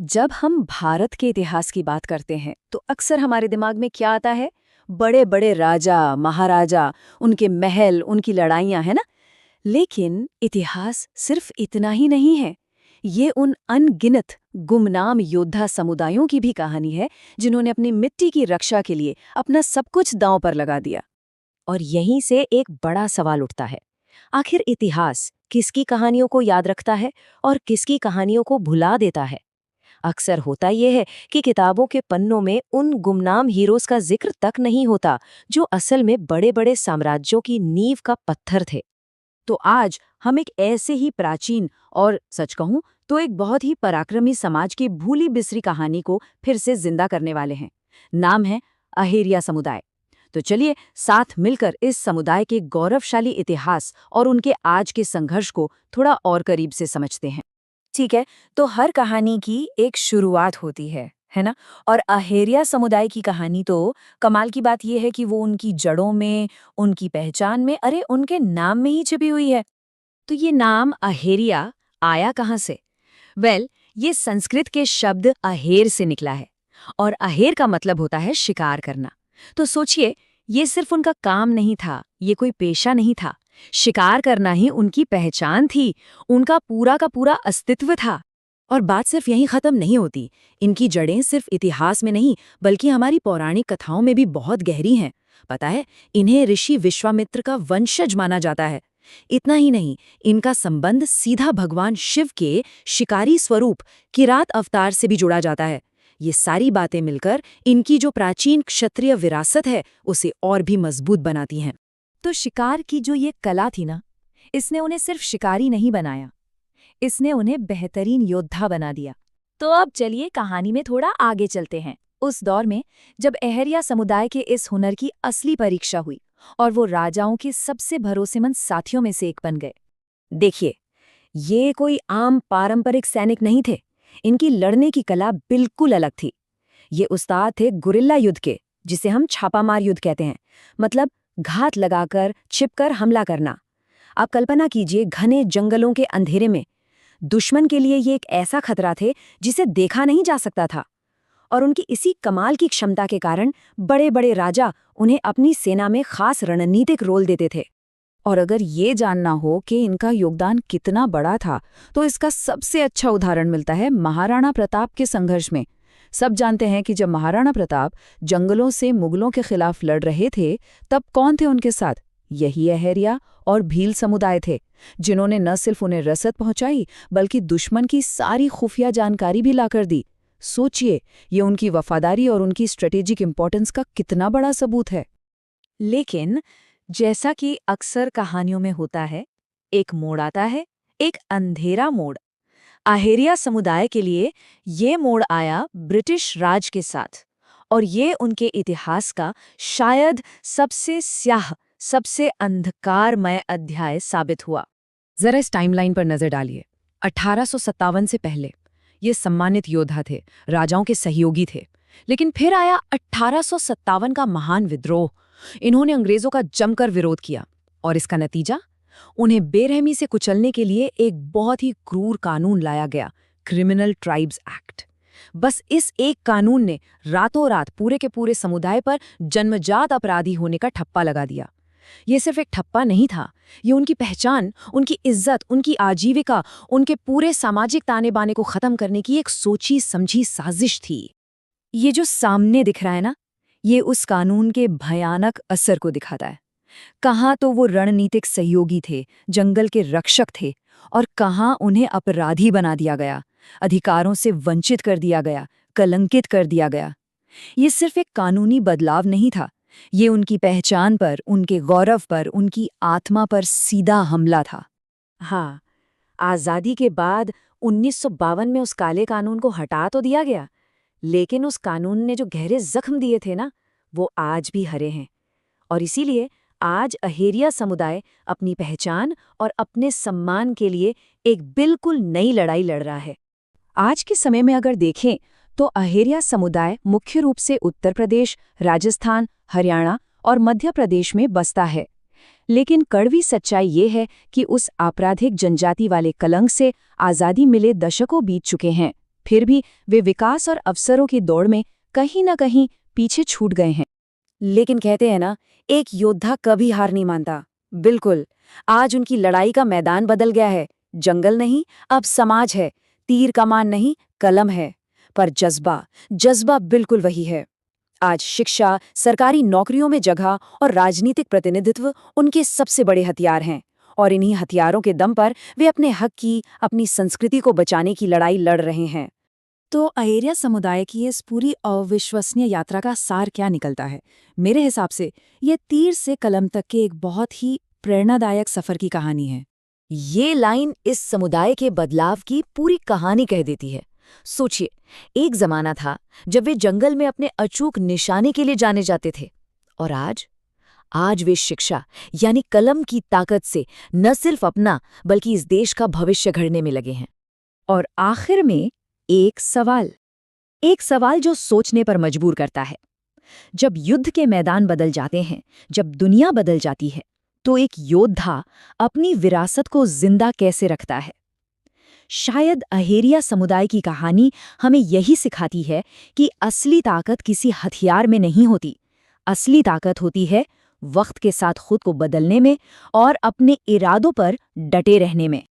जब हम भारत के इतिहास की बात करते हैं तो अक्सर हमारे दिमाग में क्या आता है? बड़े बड़े राजा महाराजा, उनके महल, उनकी लड़ाइयां, है ना? लेकिन इतिहास सिर्फ इतना ही नहीं है। ये उन अनगिनत गुमनाम योद्धा समुदायों की भी कहानी है जिन्होंने अपनी मिट्टी की रक्षा के लिए अपना सब कुछ दांव पर लगा दिया। और यहीं से एक बड़ा सवाल उठता है, आखिर इतिहास किसकी कहानियों को याद रखता है और किसकी कहानियों को भुला देता है? अक्सर होता यह है कि किताबों के पन्नों में उन गुमनाम हीरोज का जिक्र तक नहीं होता जो असल में बड़े बड़े साम्राज्यों की नींव का पत्थर थे। तो आज हम एक ऐसे ही प्राचीन और सच कहूं तो एक बहुत ही पराक्रमी समाज की भूली बिसरी कहानी को फिर से जिंदा करने वाले हैं। नाम है अहेरिया समुदाय। तो चलिए साथ मिलकर इस समुदाय के गौरवशाली इतिहास और उनके आज के संघर्ष को थोड़ा और करीब से समझते हैं। ठीक है, तो हर कहानी की एक शुरुआत होती है ना? और अहेरिया समुदाय की कहानी तो कमाल की बात यह है कि वो उनकी जड़ों में, उनकी पहचान में, अरे उनके नाम में ही छिपी हुई है। तो ये नाम अहेरिया आया कहाँ से? ये संस्कृत के शब्द अहेर से निकला है और अहेर का मतलब होता है शिकार करना। तो सोचिए, ये सिर्फ उनका काम नहीं था, ये कोई पेशा नहीं था। शिकार करना ही उनकी पहचान थी, उनका पूरा का पूरा अस्तित्व था। और बात सिर्फ यहीं खत्म नहीं होती। इनकी जड़ें सिर्फ इतिहास में नहीं बल्कि हमारी पौराणिक कथाओं में भी बहुत गहरी हैं। पता है, इन्हें ऋषि विश्वामित्र का वंशज माना जाता है। इतना ही नहीं, इनका संबंध सीधा भगवान शिव के शिकारी स्वरूप किरात अवतार से भी जुड़ा जाता है। ये सारी बातें मिलकर इनकी जो प्राचीन क्षत्रिय विरासत है उसे और भी मजबूत बनाती हैं। तो शिकार की जो ये कला थी ना, इसने उन्हें सिर्फ शिकारी नहीं बनाया, इसने उन्हें बेहतरीन योद्धा बना दिया। तो अब चलिए कहानी में थोड़ा आगे चलते हैं, उस दौर में जब अहेरिया समुदाय के इस हुनर की असली परीक्षा हुई और वो राजाओं के सबसे भरोसेमंद साथियों में से एक बन गए। देखिए, ये कोई आम पारंपरिक सैनिक नहीं थे। इनकी लड़ने की कला बिल्कुल अलग थी। ये उस्ताद थे गुरिल्ला युद्ध के, जिसे हम छापामार युद्ध कहते हैं। मतलब घात लगाकर, छिपकर हमला करना। आप कल्पना कीजिए, घने जंगलों के अंधेरे में दुश्मन के लिए ये एक ऐसा खतरा थे जिसे देखा नहीं जा सकता था। और उनकी इसी कमाल की क्षमता के कारण बड़े बड़े राजा उन्हें अपनी सेना में खास रणनीतिक रोल देते थे। और अगर ये जानना हो कि इनका योगदान कितना बड़ा था, तो इसका सबसे अच्छा उदाहरण मिलता है महाराणा प्रताप के संघर्ष में। सब जानते हैं कि जब महाराणा प्रताप जंगलों से मुगलों के खिलाफ लड़ रहे थे, तब कौन थे उनके साथ? यही अहेरिया और भील समुदाय थे, जिन्होंने न सिर्फ उन्हें रसद पहुंचाई बल्कि दुश्मन की सारी खुफिया जानकारी भी लाकर दी। सोचिए, ये उनकी वफादारी और उनकी स्ट्रेटेजिक इंपॉर्टेंस का कितना बड़ा सबूत है। लेकिन जैसा कि अक्सर कहानियों में होता है, एक मोड़ आता है, एक अंधेरा मोड़। अहेरिया समुदाय के लिए ये मोड़ आया ब्रिटिश राज के साथ, और ये उनके इतिहास का शायद सबसे स्याह, सबसे अंधकारमय अध्याय साबित हुआ। जरा इस टाइमलाइन पर नजर डालिए। 1857 से पहले ये सम्मानित योद्धा थे, राजाओं के सहयोगी थे। लेकिन फिर आया 1857 का महान विद्रोह। इन्होंने अंग्रेजों का जमकर विरोध किया, और इसका नतीजा, उन्हें बेरहमी से कुचलने के लिए एक बहुत ही क्रूर कानून लाया गया, क्रिमिनल ट्राइब्स एक्ट। बस इस एक कानून ने रातों रात पूरे के पूरे समुदाय पर जन्मजात अपराधी होने का ठप्पा लगा दिया। ये सिर्फ एक ठप्पा नहीं था, ये उनकी पहचान, उनकी इज्जत, उनकी आजीविका, उनके पूरे सामाजिक ताने बाने को खत्म करने की एक सोची समझी साजिश थी। ये जो सामने दिख रहा है ना, ये उस कानून के भयानक असर को दिखाता है। कहाँ तो वो रणनीतिक सहयोगी थे, जंगल के रक्षक थे, और कहाँ उन्हें अपराधी बना दिया गया, अधिकारों से वंचित कर दिया गया, कलंकित कर दिया गया। ये सिर्फ एक कानूनी बदलाव नहीं था, ये उनकी पहचान पर, उनके गौरव पर, उनकी आत्मा पर सीधा हमला था। हाँ, आज़ादी के बाद 1952 में उस काले कानून को हटा तो दिया गया, लेकिन उस कानून ने जो गहरे जख्म दिए थे ना, वो आज भी हरे हैं। और इसीलिए आज अहेरिया समुदाय अपनी पहचान और अपने सम्मान के लिए एक बिल्कुल नई लड़ाई लड़ रहा है। आज के समय में अगर देखें तो अहेरिया समुदाय मुख्य रूप से उत्तर प्रदेश, राजस्थान, हरियाणा और मध्य प्रदेश में बसता है। लेकिन कड़वी सच्चाई ये है कि उस आपराधिक जनजाति वाले कलंक से आज़ादी मिले दशकों बीत चुके हैं। फिर भी वे विकास और अवसरों की दौड़ में कहीं न कहीं पीछे छूट गए हैं। लेकिन कहते हैं ना, एक योद्धा कभी हार नहीं मानता। बिल्कुल, आज उनकी लड़ाई का मैदान बदल गया है। जंगल नहीं, अब समाज है। तीर कमान नहीं, कलम है। पर जज्बा, जज्बा बिल्कुल वही है। आज शिक्षा, सरकारी नौकरियों में जगह और राजनीतिक प्रतिनिधित्व उनके सबसे बड़े हथियार हैं। और इन्हीं हथियारों के दम पर वे अपने हक की, अपनी संस्कृति को बचाने की लड़ाई लड़ रहे हैं। तो अहेरिया समुदाय की इस पूरी अविश्वसनीय यात्रा का सार क्या निकलता है? मेरे हिसाब से ये तीर से कलम तक के एक बहुत ही प्रेरणादायक सफर की कहानी है। ये लाइन इस समुदाय के बदलाव की पूरी कहानी कह देती है। सोचिए, एक जमाना था जब वे जंगल में अपने अचूक निशाने के लिए जाने जाते थे, और आज वे शिक्षा यानी कलम की ताकत से न सिर्फ अपना बल्कि इस देश का भविष्य गढ़ने में लगे हैं। और आखिर में एक सवाल जो सोचने पर मजबूर करता है। जब युद्ध के मैदान बदल जाते हैं, जब दुनिया बदल जाती है, तो एक योद्धा अपनी विरासत को जिंदा कैसे रखता है? शायद अहेरिया समुदाय की कहानी हमें यही सिखाती है कि असली ताकत किसी हथियार में नहीं होती। असली ताकत होती है वक्त के साथ खुद को बदलने में और अपने इरादों पर डटे रहने में।